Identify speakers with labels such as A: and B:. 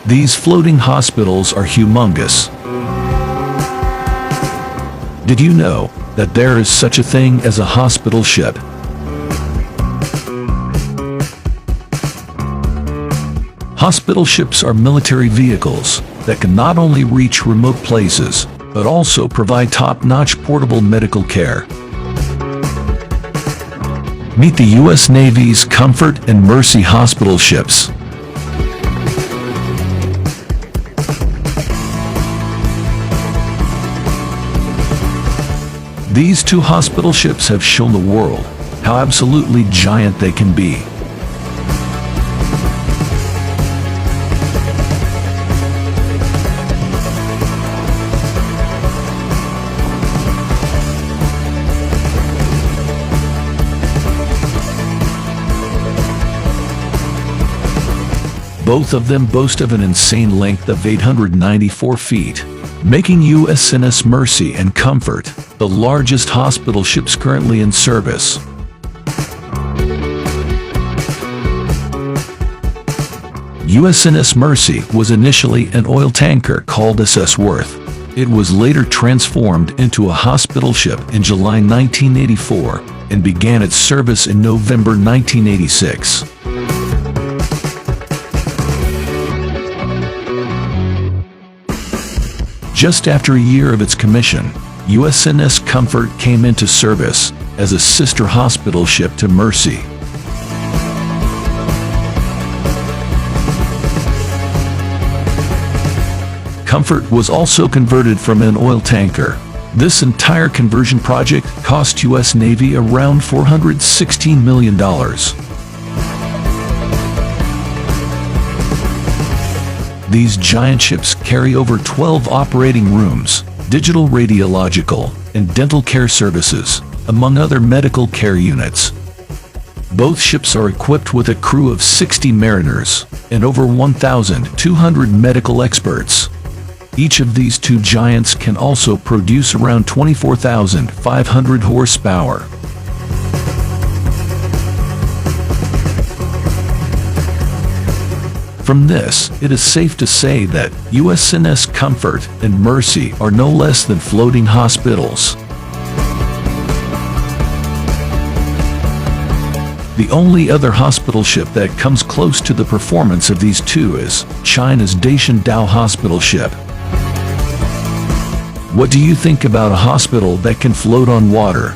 A: These floating hospitals are humongous. Did you know that there is such a thing as a hospital ship? Hospital ships are military vehicles that can not only reach remote places, but also provide top-notch portable medical care. Meet the U.S. Navy's Comfort and Mercy hospital ships. These two hospital ships have shown the world how absolutely giant they can be. Both of them boast of an insane length of 894 feet, making USNS Mercy and Comfort the largest hospital ships currently in service. USNS Mercy was initially an oil tanker called SS Worth. It was later transformed into a hospital ship in July 1984 and began its service in November 1986. Just after a year of its commission, USNS Comfort came into service as a sister hospital ship to Mercy. Comfort was also converted from an oil tanker. This entire conversion project cost U.S. Navy around $416 million. These giant ships carry over 12 operating rooms, digital radiological and dental care services, among other medical care units. Both ships are equipped with a crew of 60 mariners and over 1,200 medical experts. Each of these two giants can also produce around 24,500 horsepower. From this, it is safe to say that USNS Comfort and Mercy are no less than floating hospitals. The only other hospital ship that comes close to the performance of these two is China's Daishan Dao hospital ship. What do you think about a hospital that can float on water?